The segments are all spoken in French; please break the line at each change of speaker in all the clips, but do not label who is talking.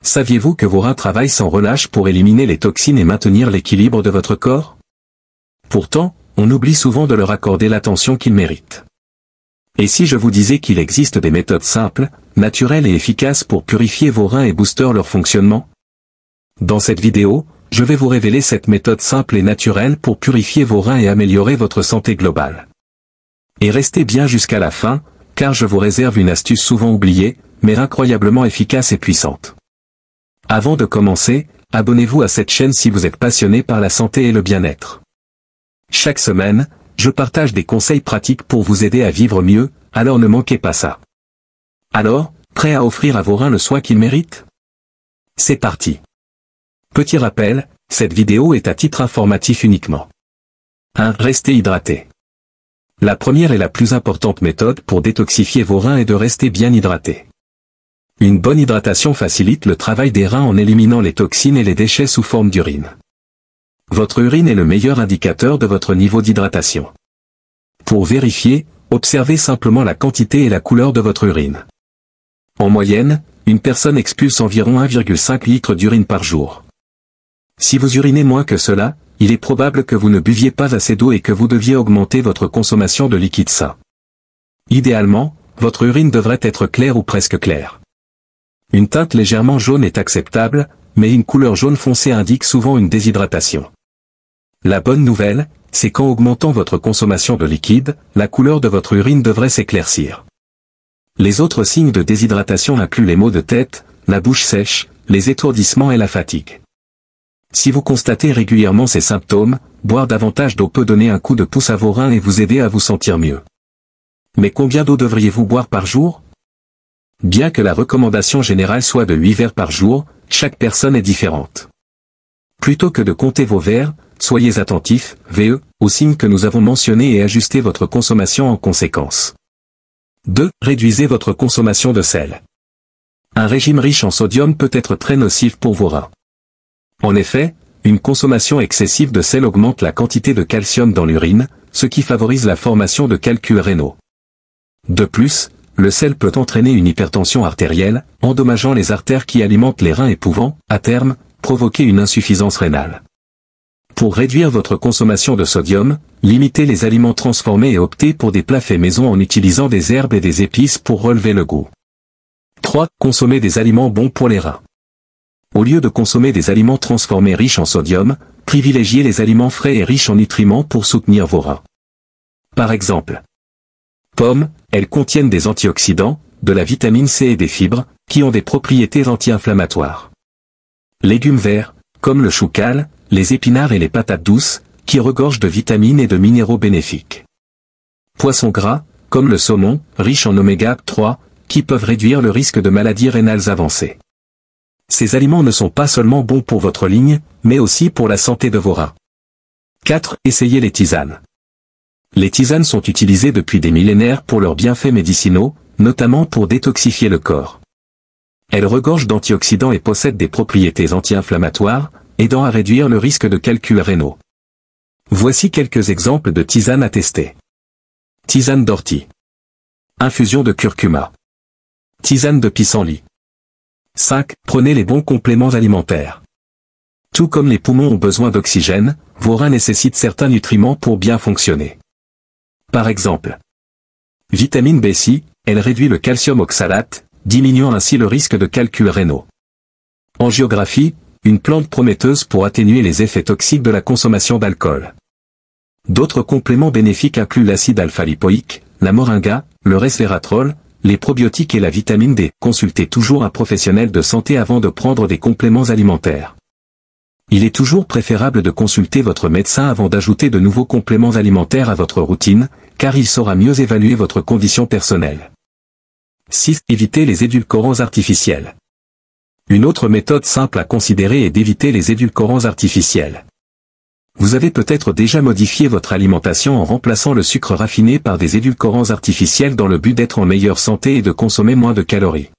Saviez-vous que vos reins travaillent sans relâche pour éliminer les toxines et maintenir l'équilibre de votre corps? Pourtant, on oublie souvent de leur accorder l'attention qu'ils méritent. Et si je vous disais qu'il existe des méthodes simples, naturelles et efficaces pour purifier vos reins et booster leur fonctionnement? Dans cette vidéo, je vais vous révéler cette méthode simple et naturelle pour purifier vos reins et améliorer votre santé globale. Et restez bien jusqu'à la fin, car je vous réserve une astuce souvent oubliée, mais incroyablement efficace et puissante. Avant de commencer, abonnez-vous à cette chaîne si vous êtes passionné par la santé et le bien-être. Chaque semaine, je partage des conseils pratiques pour vous aider à vivre mieux, alors ne manquez pas ça. Alors, prêt à offrir à vos reins le soin qu'ils méritent? C'est parti. Petit rappel, cette vidéo est à titre informatif uniquement. 1. Restez hydraté. La première et la plus importante méthode pour détoxifier vos reins est de rester bien hydraté. Une bonne hydratation facilite le travail des reins en éliminant les toxines et les déchets sous forme d'urine. Votre urine est le meilleur indicateur de votre niveau d'hydratation. Pour vérifier, observez simplement la quantité et la couleur de votre urine. En moyenne, une personne expulse environ 1,5 litre d'urine par jour. Si vous urinez moins que cela, il est probable que vous ne buviez pas assez d'eau et que vous deviez augmenter votre consommation de liquide sain. Idéalement, votre urine devrait être claire ou presque claire. Une teinte légèrement jaune est acceptable, mais une couleur jaune foncé indique souvent une déshydratation. La bonne nouvelle, c'est qu'en augmentant votre consommation de liquide, la couleur de votre urine devrait s'éclaircir. Les autres signes de déshydratation incluent les maux de tête, la bouche sèche, les étourdissements et la fatigue. Si vous constatez régulièrement ces symptômes, boire davantage d'eau peut donner un coup de pouce à vos reins et vous aider à vous sentir mieux. Mais combien d'eau devriez-vous boire par jour? Bien que la recommandation générale soit de 8 verres par jour, chaque personne est différente. Plutôt que de compter vos verres, soyez attentifs, VE, aux signes que nous avons mentionnés et ajustez votre consommation en conséquence. 2. Réduisez votre consommation de sel. Un régime riche en sodium peut être très nocif pour vos reins. En effet, une consommation excessive de sel augmente la quantité de calcium dans l'urine, ce qui favorise la formation de calculs rénaux. De plus, le sel peut entraîner une hypertension artérielle, endommageant les artères qui alimentent les reins et pouvant, à terme, provoquer une insuffisance rénale. Pour réduire votre consommation de sodium, limitez les aliments transformés et optez pour des plats faits maison en utilisant des herbes et des épices pour relever le goût. 3. Consommez des aliments bons pour les reins. Au lieu de consommer des aliments transformés riches en sodium, privilégiez les aliments frais et riches en nutriments pour soutenir vos reins. Par exemple, pommes, elles contiennent des antioxydants, de la vitamine C et des fibres, qui ont des propriétés anti-inflammatoires. Légumes verts, comme le chou cal, les épinards et les patates douces, qui regorgent de vitamines et de minéraux bénéfiques. Poissons gras, comme le saumon, riche en oméga 3, qui peuvent réduire le risque de maladies rénales avancées. Ces aliments ne sont pas seulement bons pour votre ligne, mais aussi pour la santé de vos reins. 4. Essayez les tisanes. Les tisanes sont utilisées depuis des millénaires pour leurs bienfaits médicinaux, notamment pour détoxifier le corps. Elles regorgent d'antioxydants et possèdent des propriétés anti-inflammatoires, aidant à réduire le risque de calculs rénaux. Voici quelques exemples de tisanes à tester. Tisane d'ortie. Infusion de curcuma. Tisane de pissenlit. 5. Prenez les bons compléments alimentaires. Tout comme les poumons ont besoin d'oxygène, vos reins nécessitent certains nutriments pour bien fonctionner. Par exemple, vitamine B6, elle réduit le calcium oxalate, diminuant ainsi le risque de calculs rénaux. Angiographie, une plante prometteuse pour atténuer les effets toxiques de la consommation d'alcool. D'autres compléments bénéfiques incluent l'acide alpha-lipoïque, la moringa, le resveratrol, les probiotiques et la vitamine D. Consultez toujours un professionnel de santé avant de prendre des compléments alimentaires. Il est toujours préférable de consulter votre médecin avant d'ajouter de nouveaux compléments alimentaires à votre routine, car il saura mieux évaluer votre condition personnelle. 6. Évitez les édulcorants artificiels. Une autre méthode simple à considérer est d'éviter les édulcorants artificiels. Vous avez peut-être déjà modifié votre alimentation en remplaçant le sucre raffiné par des édulcorants artificiels dans le but d'être en meilleure santé et de consommer moins de calories.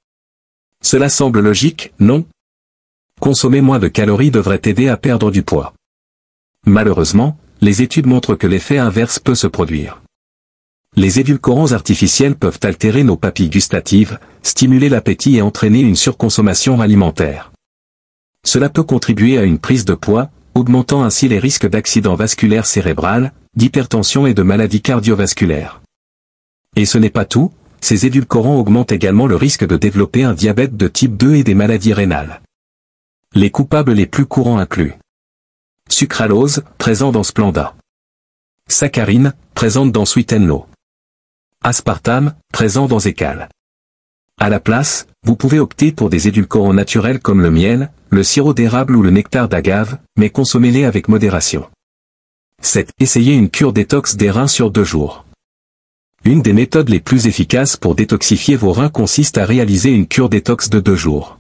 Cela semble logique, non? Consommer moins de calories devrait aider à perdre du poids. Malheureusement, les études montrent que l'effet inverse peut se produire. Les édulcorants artificiels peuvent altérer nos papilles gustatives, stimuler l'appétit et entraîner une surconsommation alimentaire. Cela peut contribuer à une prise de poids, augmentant ainsi les risques d'accident vasculaire cérébral, d'hypertension et de maladies cardiovasculaires. Et ce n'est pas tout, ces édulcorants augmentent également le risque de développer un diabète de type 2 et des maladies rénales. Les coupables les plus courants incluent sucralose, présent dans Splenda. Saccharine, présente dans Sweet & Low. Aspartame, présent dans Écal. À la place, vous pouvez opter pour des édulcorants naturels comme le miel, le sirop d'érable ou le nectar d'agave, mais consommez-les avec modération. 7. Essayez une cure détox des reins sur 2 jours. Une des méthodes les plus efficaces pour détoxifier vos reins consiste à réaliser une cure détox de 2 jours.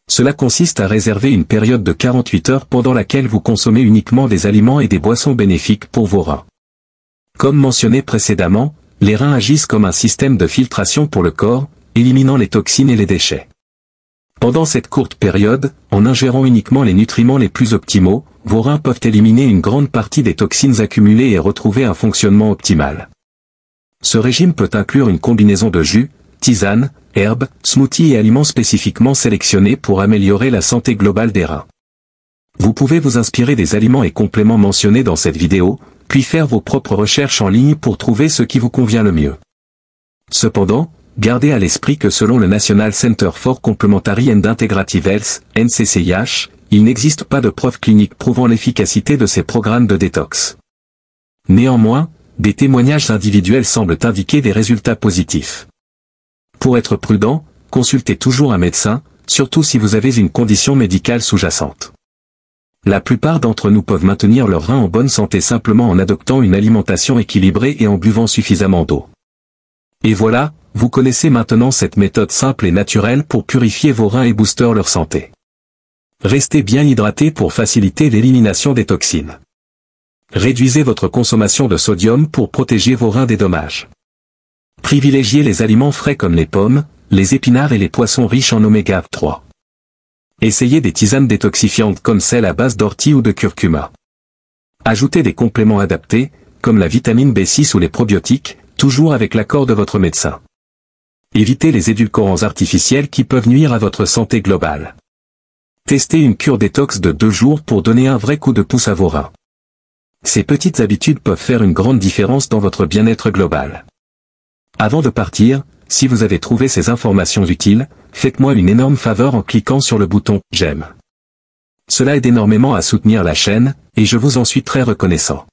Cela consiste à réserver une période de 48 heures pendant laquelle vous consommez uniquement des aliments et des boissons bénéfiques pour vos reins. Comme mentionné précédemment, les reins agissent comme un système de filtration pour le corps, éliminant les toxines et les déchets. Pendant cette courte période, en ingérant uniquement les nutriments les plus optimaux, vos reins peuvent éliminer une grande partie des toxines accumulées et retrouver un fonctionnement optimal. Ce régime peut inclure une combinaison de jus, tisanes, herbes, smoothies et aliments spécifiquement sélectionnés pour améliorer la santé globale des reins. Vous pouvez vous inspirer des aliments et compléments mentionnés dans cette vidéo, puis faire vos propres recherches en ligne pour trouver ce qui vous convient le mieux. Cependant, gardez à l'esprit que selon le National Center for Complementary and Integrative Health, NCCIH, il n'existe pas de preuves cliniques prouvant l'efficacité de ces programmes de détox. Néanmoins, des témoignages individuels semblent indiquer des résultats positifs. Pour être prudent, consultez toujours un médecin, surtout si vous avez une condition médicale sous-jacente. La plupart d'entre nous peuvent maintenir leurs reins en bonne santé simplement en adoptant une alimentation équilibrée et en buvant suffisamment d'eau. Et voilà, vous connaissez maintenant cette méthode simple et naturelle pour purifier vos reins et booster leur santé. Restez bien hydraté pour faciliter l'élimination des toxines. Réduisez votre consommation de sodium pour protéger vos reins des dommages. Privilégiez les aliments frais comme les pommes, les épinards et les poissons riches en oméga 3. Essayez des tisanes détoxifiantes comme celle à base d'ortie ou de curcuma. Ajoutez des compléments adaptés, comme la vitamine B6 ou les probiotiques, toujours avec l'accord de votre médecin. Évitez les édulcorants artificiels qui peuvent nuire à votre santé globale. Testez une cure détox de 2 jours pour donner un vrai coup de pouce à vos reins. Ces petites habitudes peuvent faire une grande différence dans votre bien-être global. Avant de partir, si vous avez trouvé ces informations utiles, faites-moi une énorme faveur en cliquant sur le bouton « J'aime ». Cela aide énormément à soutenir la chaîne, et je vous en suis très reconnaissant.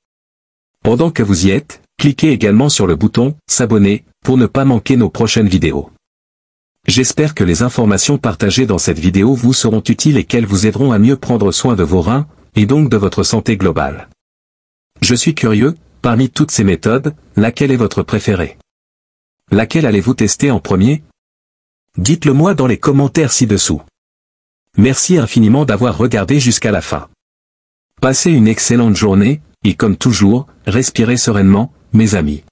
Pendant que vous y êtes, cliquez également sur le bouton « S'abonner » pour ne pas manquer nos prochaines vidéos. J'espère que les informations partagées dans cette vidéo vous seront utiles et qu'elles vous aideront à mieux prendre soin de vos reins, et donc de votre santé globale. Je suis curieux, parmi toutes ces méthodes, laquelle est votre préférée? Laquelle allez-vous tester en premier? Dites-le moi dans les commentaires ci-dessous. Merci infiniment d'avoir regardé jusqu'à la fin. Passez une excellente journée, et comme toujours, respirez sereinement, mes amis.